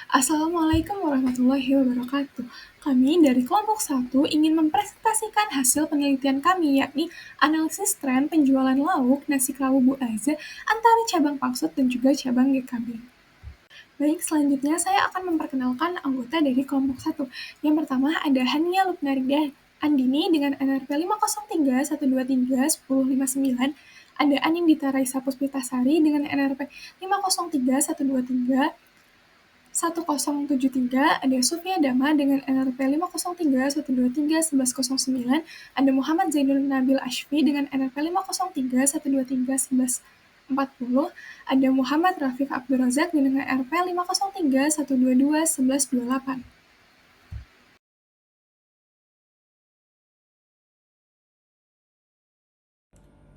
Assalamualaikum warahmatullahi wabarakatuh. Kami dari kelompok 1 ingin mempresentasikan hasil penelitian kami, yakni analisis tren penjualan lauk nasi kerawu Bu Aza antara cabang Pangsut dan juga cabang GKB. Baik, selanjutnya saya akan memperkenalkan anggota dari kelompok 1. Yang pertama ada Hania Lupnarida Andini dengan NRP 503-123-1059. Ada Anindita Raisa Puspitasari dengan NRP 503-123-1073, ada Sufia Dama dengan NRP 503-123-1109, ada Muhammad Zainul Nabil Ashfi dengan NRP 503-123-1140, ada Muhammad Rafiq Abdul Razak dengan NRP 503-122-1128.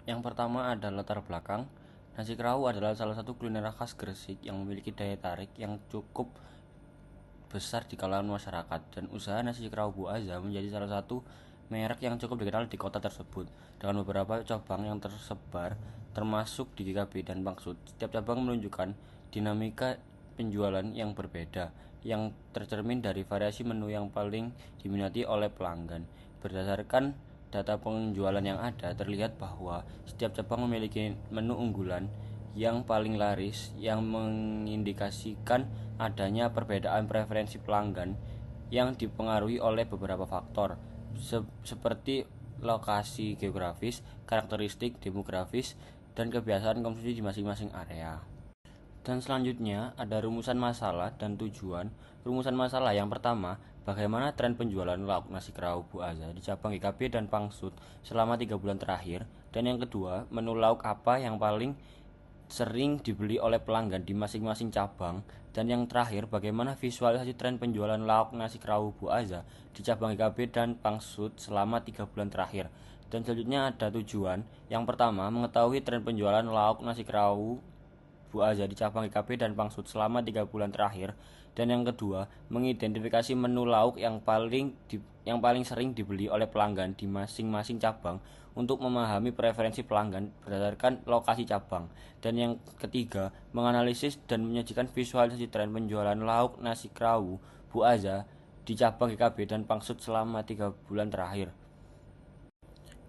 Yang pertama ada latar belakang. Nasi kerawu adalah salah satu kuliner khas Gresik yang memiliki daya tarik yang cukup besar di kalangan masyarakat, dan usaha nasi kerawu Bu Aza menjadi salah satu merek yang cukup dikenal di kota tersebut dengan beberapa cabang yang tersebar termasuk di GKB dan Bangsud. Setiap cabang menunjukkan dinamika penjualan yang berbeda yang tercermin dari variasi menu yang paling diminati oleh pelanggan. Berdasarkan data penjualan yang ada, terlihat bahwa setiap cabang memiliki menu unggulan yang paling laris yang mengindikasikan adanya perbedaan preferensi pelanggan yang dipengaruhi oleh beberapa faktor seperti lokasi geografis, karakteristik demografis, dan kebiasaan konsumsi di masing-masing area. Dan selanjutnya ada rumusan masalah dan tujuan. Rumusan masalah yang pertama, bagaimana tren penjualan lauk nasi kerawu Bu Aza di cabang GKB dan Pangsut selama 3 bulan terakhir. Dan yang kedua, menu lauk apa yang paling sering dibeli oleh pelanggan di masing-masing cabang. Dan yang terakhir, bagaimana visualisasi tren penjualan lauk nasi kerawu Bu Aza di cabang GKB dan Pangsut selama 3 bulan terakhir. Dan selanjutnya ada tujuan. Yang pertama, mengetahui tren penjualan lauk nasi kerawu Bu Aza di cabang GKB dan Pangsut selama 3 bulan terakhir. Dan yang kedua, mengidentifikasi menu lauk yang paling sering dibeli oleh pelanggan di masing-masing cabang untuk memahami preferensi pelanggan berdasarkan lokasi cabang. Dan yang ketiga, menganalisis dan menyajikan visualisasi tren penjualan lauk nasi kerawu Bu Aza di cabang GKB dan Pangsut selama 3 bulan terakhir.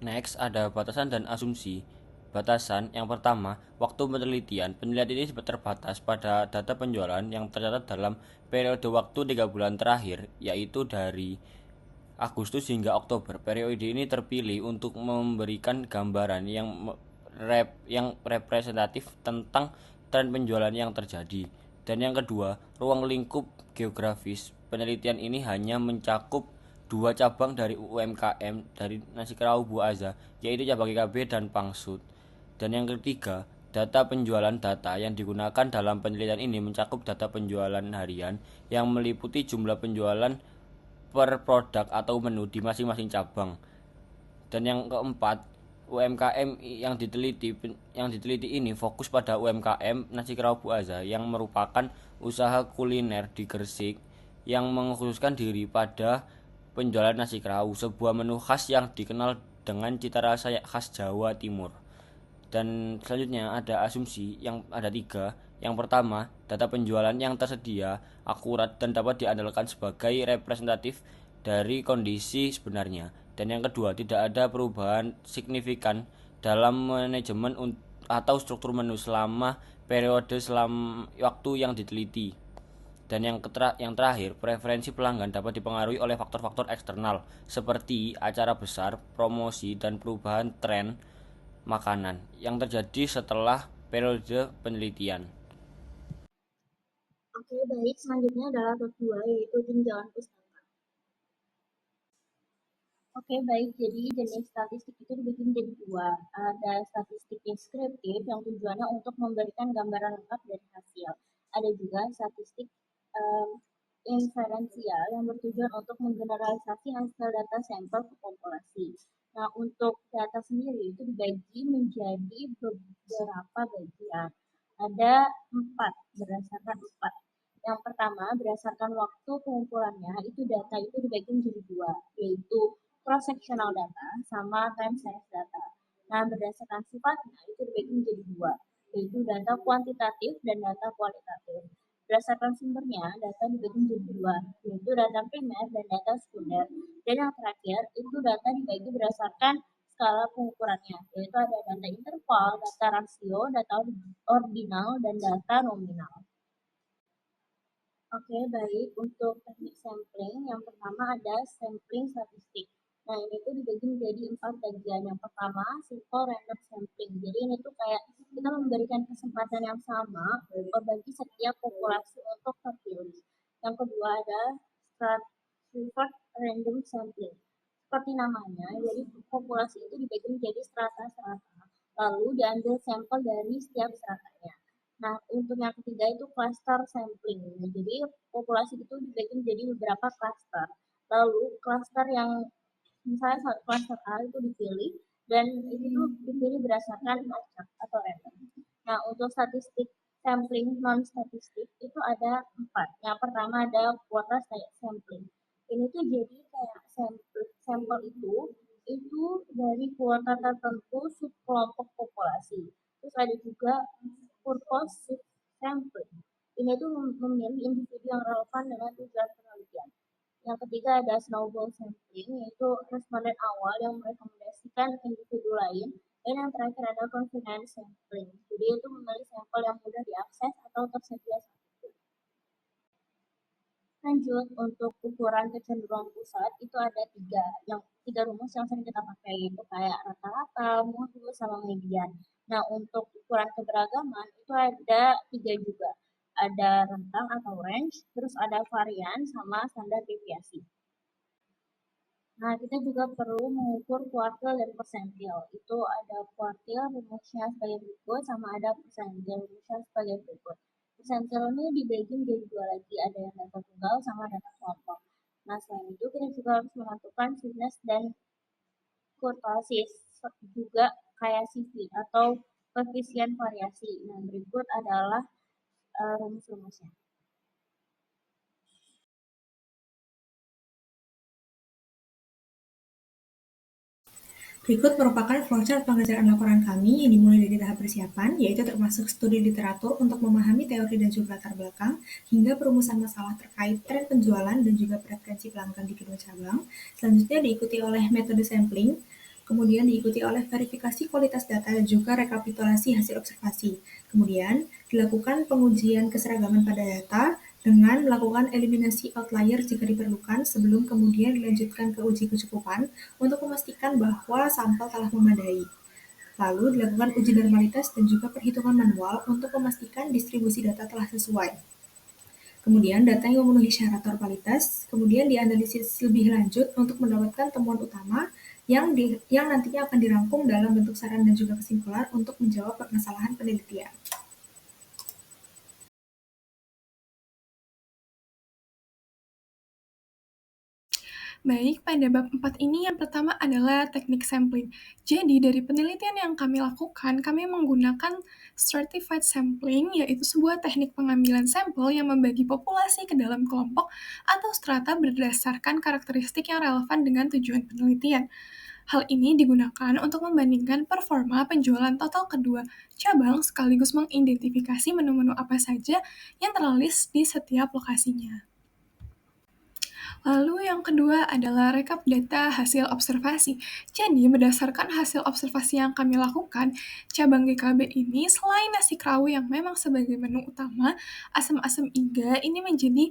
Next, ada batasan dan asumsi. Batasan yang pertama, waktu penelitian. Penelitian ini terbatas pada data penjualan yang tercatat dalam periode waktu 3 bulan terakhir, yaitu dari Agustus hingga Oktober. Periode ini terpilih untuk memberikan gambaran yang representatif tentang tren penjualan yang terjadi. Dan yang kedua, ruang lingkup geografis. Penelitian ini hanya mencakup 2 cabang dari UMKM dari nasi kerawu Bu Aza, yaitu cabang GKB dan Pangsut. Dan yang ketiga, data penjualan. Data yang digunakan dalam penelitian ini mencakup data penjualan harian yang meliputi jumlah penjualan per produk atau menu di masing-masing cabang. Dan yang keempat, UMKM yang diteliti ini fokus pada UMKM nasi kerawu Bu Aza yang merupakan usaha kuliner di Gresik yang mengkhususkan diri pada penjualan nasi kerawu, sebuah menu khas yang dikenal dengan cita rasa khas Jawa Timur. Dan selanjutnya ada asumsi yang ada 3. Yang pertama, data penjualan yang tersedia akurat dan dapat diandalkan sebagai representatif dari kondisi sebenarnya. Dan yang kedua, tidak ada perubahan signifikan dalam manajemen atau struktur menu selama periode waktu yang diteliti. Dan yang terakhir, preferensi pelanggan dapat dipengaruhi oleh faktor-faktor eksternal seperti acara besar, promosi, dan perubahan tren makanan yang terjadi setelah periode penelitian. Oke, baik. Selanjutnya adalah bab 2, yaitu tinjauan pustaka. Oke, baik. Jadi jenis statistik itu dibagi menjadi 2. Ada statistik deskriptif yang tujuannya untuk memberikan gambaran lengkap dari hasil. Ada juga statistik inferensial yang bertujuan untuk menggeneralisasi hasil data sampel ke populasi. Nah, untuk data sendiri itu dibagi menjadi beberapa bagian. Ada 4, berdasarkan 4. Yang pertama, berdasarkan waktu pengumpulannya, itu data itu dibagi menjadi 2, yaitu cross-sectional data sama time series data. Nah, berdasarkan sifatnya itu dibagi menjadi 2, yaitu data kuantitatif dan data kualitatif. Berdasarkan sumbernya, data dibagi menjadi dua, yaitu data primer dan data sekunder. Dan yang terakhir, itu data dibagi berdasarkan skala pengukurannya, yaitu ada data interval, data rasio, data ordinal, dan data nominal. Oke, baik. Untuk teknik sampling, yang pertama ada sampling statistik. Nah, ini tuh dibagi menjadi 4 bagian. Yang pertama, simple random sampling. Jadi ini tuh kayak kita memberikan kesempatan yang sama bagi setiap populasi untuk terpilih. Yang kedua ada stratified random sampling. Seperti namanya, jadi populasi itu dibagi menjadi strata-strata. Lalu diambil sampel dari setiap stratanya. Nah, untuk yang ketiga itu cluster sampling. Jadi populasi itu dibagi menjadi beberapa cluster. Lalu cluster yang misalnya cluster A itu dipilih dan itu tuh dipilih berdasarkan acak atau random. Nah, untuk statistik sampling non statistik itu ada 4. Yang pertama ada kuota sampling. Ini tuh jadi kayak sampel itu dari kuota tertentu subkelompok populasi. Terus ada juga purposive sampling. Ini tuh memilih individu yang relevan dengan tujuan penelitian. Yang ketiga ada snowball sampling, yaitu responden awal yang merekomendasikan individu lain. Dan yang terakhir ada confidence sampling. Jadi itu memilih sampel yang mudah diakses atau tersedia saat itu. Lanjut, untuk ukuran kecenderungan pusat itu ada tiga rumus yang sering kita pakai, itu kayak rata-rata, mutu, sama median. Nah, untuk ukuran keberagaman itu ada 3 juga. Ada rentang atau range, terus ada varian, sama standar deviasi. Nah, kita juga perlu mengukur kuartil dan persentil. Itu ada kuartil rumusnya sebagai berikut, sama ada persentil rumusnya sebagai berikut. Persentil ini dibagi menjadi 2 lagi, ada yang data tunggal sama data kelompok. Nah, selain itu kita juga harus menentukan fitness dan kurtosis, juga kayak CV atau koefisien variasi. Nah, berikut adalah rumus-rumusnya. Berikut merupakan flowchart pengerjaan laporan kami yang dimulai dari tahap persiapan, yaitu termasuk studi literatur untuk memahami teori dan juga latar belakang, hingga perumusan masalah terkait tren penjualan dan juga preferensi pelanggan di kedua cabang. Selanjutnya diikuti oleh metode sampling, kemudian diikuti oleh verifikasi kualitas data dan juga rekapitulasi hasil observasi. Kemudian dilakukan pengujian keseragaman pada data, dengan melakukan eliminasi outlier jika diperlukan sebelum kemudian dilanjutkan ke uji kecukupan untuk memastikan bahwa sampel telah memadai. Lalu dilakukan uji normalitas dan juga perhitungan manual untuk memastikan distribusi data telah sesuai. Kemudian data yang memenuhi syarat normalitas, kemudian dianalisis lebih lanjut untuk mendapatkan temuan utama yang nantinya akan dirangkum dalam bentuk saran dan juga kesimpulan untuk menjawab permasalahan penelitian. Baik, pada bab 4 ini yang pertama adalah teknik sampling. Jadi, dari penelitian yang kami lakukan, kami menggunakan stratified sampling, yaitu sebuah teknik pengambilan sampel yang membagi populasi ke dalam kelompok atau strata berdasarkan karakteristik yang relevan dengan tujuan penelitian. Hal ini digunakan untuk membandingkan performa penjualan total kedua cabang sekaligus mengidentifikasi menu-menu apa saja yang terlist di setiap lokasinya. Lalu yang kedua adalah rekap data hasil observasi. Jadi berdasarkan hasil observasi yang kami lakukan, cabang GKB ini selain nasi kerawu yang memang sebagai menu utama, asam-asam iga ini menjadi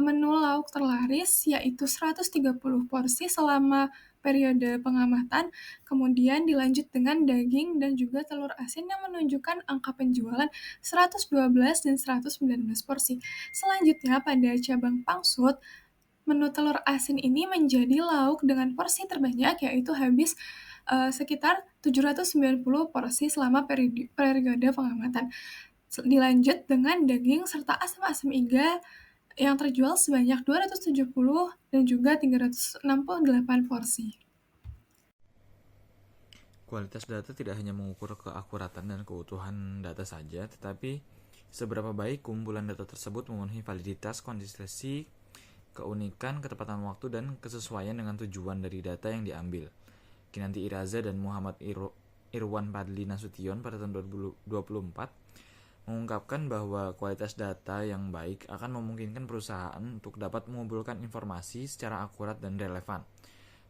menu lauk terlaris, yaitu 130 porsi selama periode pengamatan, kemudian dilanjut dengan daging dan juga telur asin yang menunjukkan angka penjualan 112 dan 119 porsi. Selanjutnya pada cabang pangsut, menu telur asin ini menjadi lauk dengan porsi terbanyak, yaitu habis sekitar 790 porsi selama periode pengamatan. Dilanjut dengan daging serta asam-asam iga yang terjual sebanyak 270 dan juga 368 porsi. Kualitas data tidak hanya mengukur keakuratan dan keutuhan data saja, tetapi seberapa baik kumpulan data tersebut memenuhi validitas, konsistensi, keunikan, ketepatan waktu, dan kesesuaian dengan tujuan dari data yang diambil. Kinanti Iraza dan Muhammad Irwan Padli Nasution pada tahun 2024 mengungkapkan bahwa kualitas data yang baik akan memungkinkan perusahaan untuk dapat mengumpulkan informasi secara akurat dan relevan.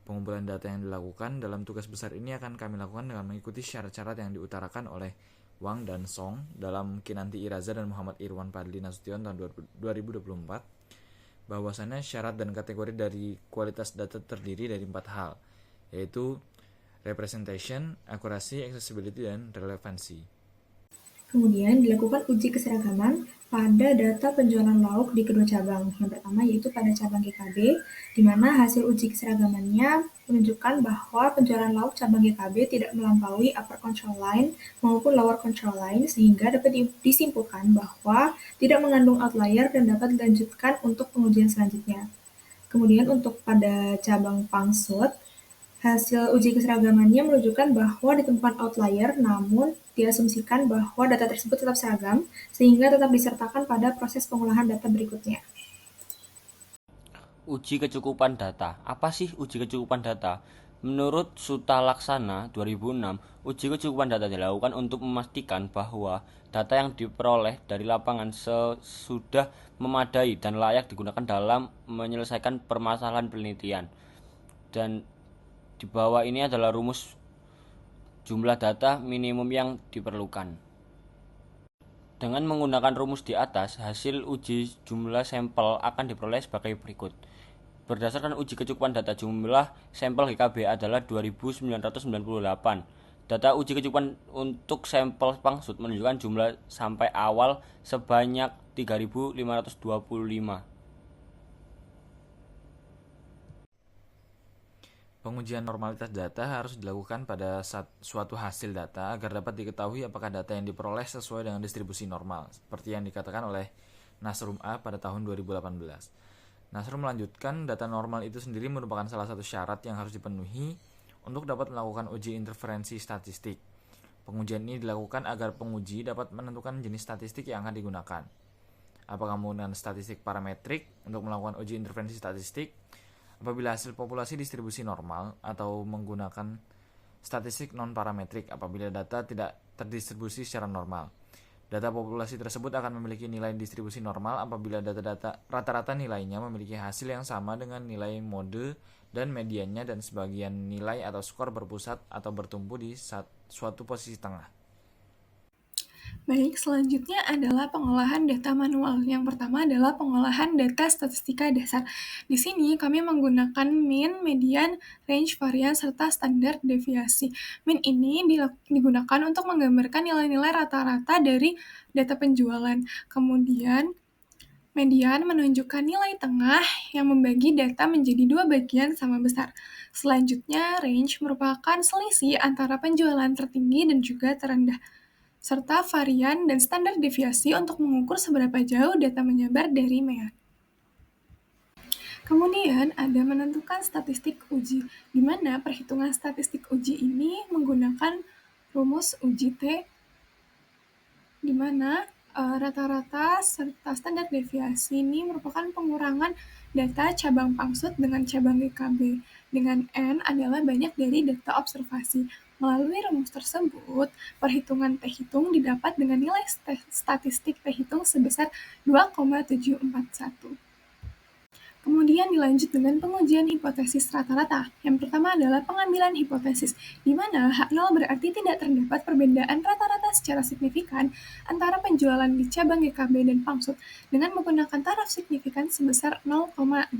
Pengumpulan data yang dilakukan dalam tugas besar ini akan kami lakukan dengan mengikuti syarat-syarat yang diutarakan oleh Wang dan Song dalam Kinanti Iraza dan Muhammad Irwan Padli Nasution tahun 2024, bahwasannya syarat dan kategori dari kualitas data terdiri dari 4 hal, yaitu representation, accuracy, accessibility, dan relevansi. Kemudian dilakukan uji keseragaman pada data penjualan lauk di kedua cabang. Yang pertama yaitu pada cabang GKB, di mana hasil uji keseragamannya menunjukkan bahwa penjualan lauk cabang GKB tidak melampaui upper control line maupun lower control line, sehingga dapat disimpulkan bahwa tidak mengandung outlier dan dapat dilanjutkan untuk pengujian selanjutnya. Kemudian untuk pada cabang Pangsut, hasil uji keseragamannya menunjukkan bahwa ditemukan outlier, namun diasumsikan bahwa data tersebut tetap seragam, sehingga tetap disertakan pada proses pengolahan data berikutnya. Uji kecukupan data. Apa sih uji kecukupan data? Menurut Suta Laksana 2006, uji kecukupan data dilakukan untuk memastikan bahwa data yang diperoleh dari lapangan sudah memadai dan layak digunakan dalam menyelesaikan permasalahan penelitian. Dan di bawah ini adalah rumus jumlah data minimum yang diperlukan. Dengan menggunakan rumus di atas, hasil uji jumlah sampel akan diperoleh sebagai berikut. Berdasarkan uji kecukupan data, jumlah sampel GKB adalah 2.998. Data uji kecukupan untuk sampel Pangsut menunjukkan jumlah sampai awal sebanyak 3.525. Pengujian normalitas data harus dilakukan pada suatu hasil data agar dapat diketahui apakah data yang diperoleh sesuai dengan distribusi normal, seperti yang dikatakan oleh Nasrum A pada tahun 2018. Nasrum melanjutkan, data normal itu sendiri merupakan salah satu syarat yang harus dipenuhi untuk dapat melakukan uji interferensi statistik. Pengujian ini dilakukan agar penguji dapat menentukan jenis statistik yang akan digunakan. Apakah menggunakan statistik parametrik untuk melakukan uji interferensi statistik, apabila hasil populasi distribusi normal, atau menggunakan statistik non-parametrik apabila data tidak terdistribusi secara normal. Data populasi tersebut akan memiliki nilai distribusi normal apabila data-data rata-rata nilainya memiliki hasil yang sama dengan nilai mode dan mediannya, dan sebagian nilai atau skor berpusat atau bertumpu di suatu posisi tengah. Baik, selanjutnya adalah pengolahan data manual. Yang pertama adalah pengolahan data statistika dasar. Di sini kami menggunakan mean, median, range, varian, serta standar deviasi. Mean ini digunakan untuk menggambarkan nilai-nilai rata-rata dari data penjualan. Kemudian, median menunjukkan nilai tengah yang membagi data menjadi dua bagian sama besar. Selanjutnya, range merupakan selisih antara penjualan tertinggi dan juga terendah, serta varian dan standar deviasi untuk mengukur seberapa jauh data menyebar dari mean. Kemudian ada menentukan statistik uji, di mana perhitungan statistik uji ini menggunakan rumus uji T, di mana rata-rata serta standar deviasi ini merupakan pengurangan data cabang Pangsut dengan cabang GKB, dengan N adalah banyak dari data observasi. Melalui rumus tersebut, perhitungan T-hitung didapat dengan nilai statistik T-hitung sebesar 2,741. Kemudian dilanjut dengan pengujian hipotesis rata-rata. Yang pertama adalah pengambilan hipotesis, di mana H0 berarti tidak terdapat perbedaan rata-rata secara signifikan antara penjualan di cabang GKB dan Pangsut dengan menggunakan taraf signifikan sebesar 0,05.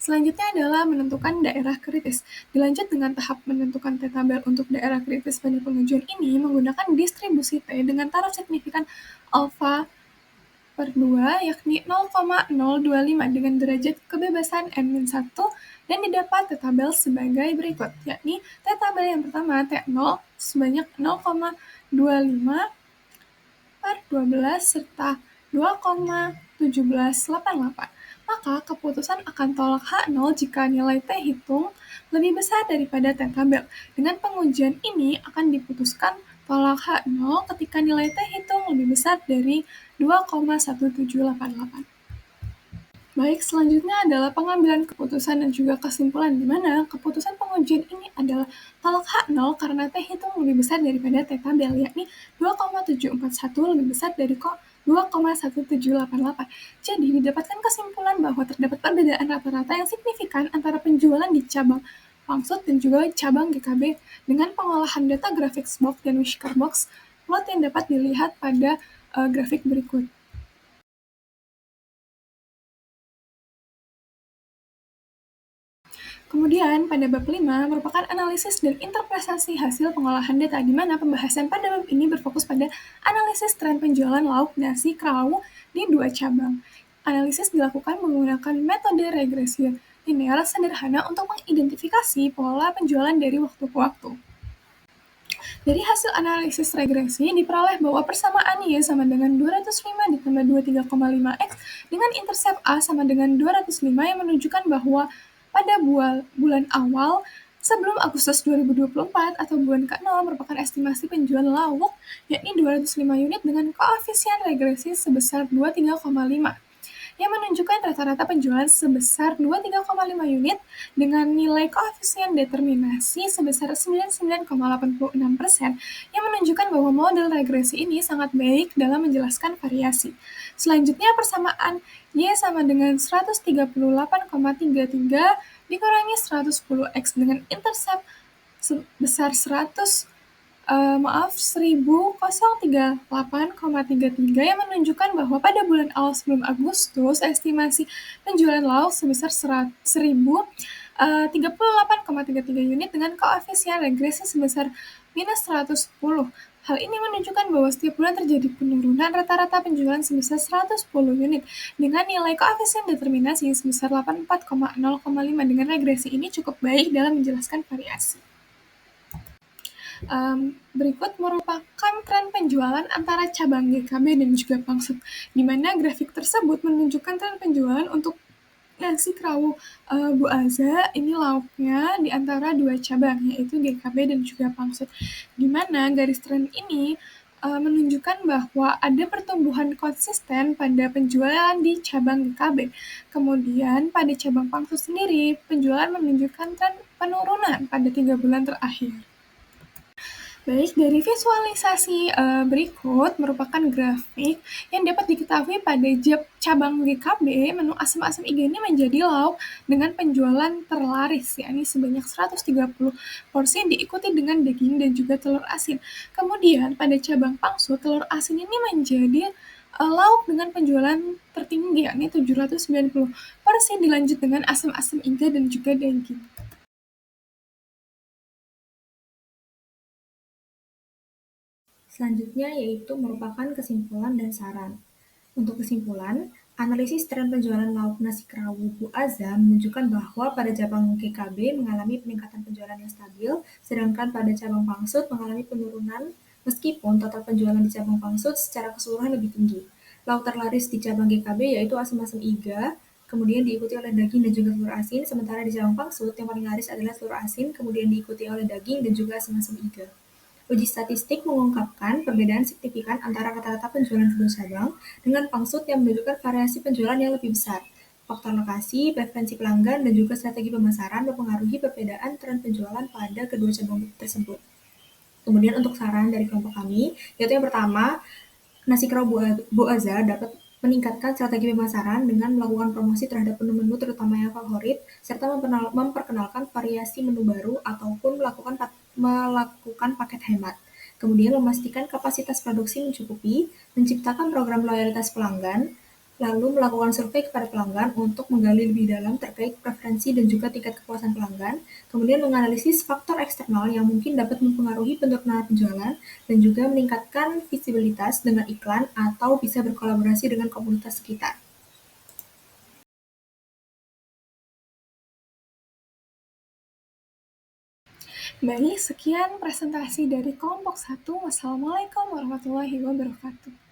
Selanjutnya adalah menentukan daerah kritis. Dilanjut dengan tahap menentukan T-tabel untuk daerah kritis pada pengujian ini menggunakan distribusi T dengan taraf signifikan alfa per 2, yakni 0,025 dengan derajat kebebasan N-1, dan didapat T-tabel sebagai berikut, yakni T-tabel yang pertama T0 sebanyak 0,25 per 12 serta 2,1788. Maka keputusan akan tolak H0 jika nilai T-hitung lebih besar daripada T-tabel. Dengan pengujian ini akan diputuskan tolak H0 ketika nilai T-hitung lebih besar dari 2,1788. Baik, selanjutnya adalah pengambilan keputusan dan juga kesimpulan, di mana keputusan pengujian ini adalah tolak H0 karena T hitung lebih besar daripada T tabel, yakni 2,741 lebih besar dari 2,1788. Jadi, didapatkan kesimpulan bahwa terdapat perbedaan rata-rata yang signifikan antara penjualan di cabang Pangsut dan juga cabang GKB dengan pengolahan data grafik box dan Wishcar box. Plot yang dapat dilihat pada grafik berikut. Kemudian, pada bab 5 merupakan analisis dan interpretasi hasil pengolahan data, di mana pembahasan pada bab ini berfokus pada analisis tren penjualan lauk nasi kerawu di 2 cabang. Analisis dilakukan menggunakan metode regresi linear sederhana untuk mengidentifikasi pola penjualan dari waktu ke waktu. Dari hasil analisis regresi diperoleh bahwa persamaan Y sama dengan 205 ditambah 23,5X dengan intercept A sama dengan 205 yang menunjukkan bahwa pada bulan awal sebelum Agustus 2024 atau bulan ke-0 merupakan estimasi penjualan lauk yakni 205 unit dengan koefisien regresi sebesar 23,5 yang menunjukkan rata-rata penjualan sebesar 23,5 unit dengan nilai koefisien determinasi sebesar 99,86% yang menunjukkan bahwa model regresi ini sangat baik dalam menjelaskan variasi. Selanjutnya persamaan Y sama dengan 138,33 dikurangi 110X dengan intercept sebesar 1038,33 yang menunjukkan bahwa pada bulan awal sebelum Agustus, estimasi penjualan lauk sebesar 1038,33 unit dengan koefisien regresi sebesar minus 110. Hal ini menunjukkan bahwa setiap bulan terjadi penurunan rata-rata penjualan sebesar 110 unit dengan nilai koefisien determinasi sebesar 84,0,5 dengan regresi ini cukup baik dalam menjelaskan variasi. Berikut merupakan tren penjualan antara cabang GKB dan juga Pangsut, di mana grafik tersebut menunjukkan tren penjualan untuk nasi kerawu Bu Aza ini lauknya di antara 2 cabang, yaitu GKB dan juga Pangsut, di mana garis tren ini menunjukkan bahwa ada pertumbuhan konsisten pada penjualan di cabang GKB. Kemudian pada cabang Pangsut sendiri, penjualan menunjukkan tren penurunan pada 3 bulan terakhir. Baik, dari visualisasi berikut merupakan grafik yang dapat diketahui pada cabang GKB, menu asam-asam iga ini menjadi lauk dengan penjualan terlaris, yakni sebanyak 130 porsi diikuti dengan daging dan juga telur asin. Kemudian pada cabang Pangsut, telur asin ini menjadi lauk dengan penjualan tertinggi, yakni 790 porsi, dilanjut dengan asam-asam iga dan juga daging. Selanjutnya yaitu merupakan kesimpulan dan saran. Untuk kesimpulan, analisis tren penjualan lauk nasi kerawu Bu Aza menunjukkan bahwa pada cabang GKB mengalami peningkatan penjualan yang stabil, sedangkan pada cabang Pangsut mengalami penurunan meskipun total penjualan di cabang Pangsut secara keseluruhan lebih tinggi. Lauk terlaris di cabang GKB yaitu asam-asam iga, kemudian diikuti oleh daging dan juga telur asin, sementara di cabang Pangsut yang paling laris adalah telur asin, kemudian diikuti oleh daging dan juga asam-asam iga. Uji statistik mengungkapkan perbedaan signifikan antara rata-rata penjualan kedua cabang dengan Pangsut yang menunjukkan variasi penjualan yang lebih besar. Faktor lokasi, preferensi pelanggan, dan juga strategi pemasaran mempengaruhi perbedaan tren penjualan pada kedua cabang tersebut. Kemudian untuk saran dari kelompok kami, yaitu yang pertama, nasi kerawu Bu Aza dapat meningkatkan strategi pemasaran dengan melakukan promosi terhadap menu-menu terutama yang favorit, serta memperkenalkan variasi menu baru ataupun melakukan paket hemat. Kemudian memastikan kapasitas produksi mencukupi, menciptakan program loyalitas pelanggan, lalu melakukan survei kepada pelanggan untuk menggali lebih dalam terkait preferensi dan juga tingkat kepuasan pelanggan, kemudian menganalisis faktor eksternal yang mungkin dapat mempengaruhi penurunan penjualan, dan juga meningkatkan visibilitas dengan iklan atau bisa berkolaborasi dengan komunitas sekitar. Baik, sekian presentasi dari kelompok 1. Wassalamualaikum warahmatullahi wabarakatuh.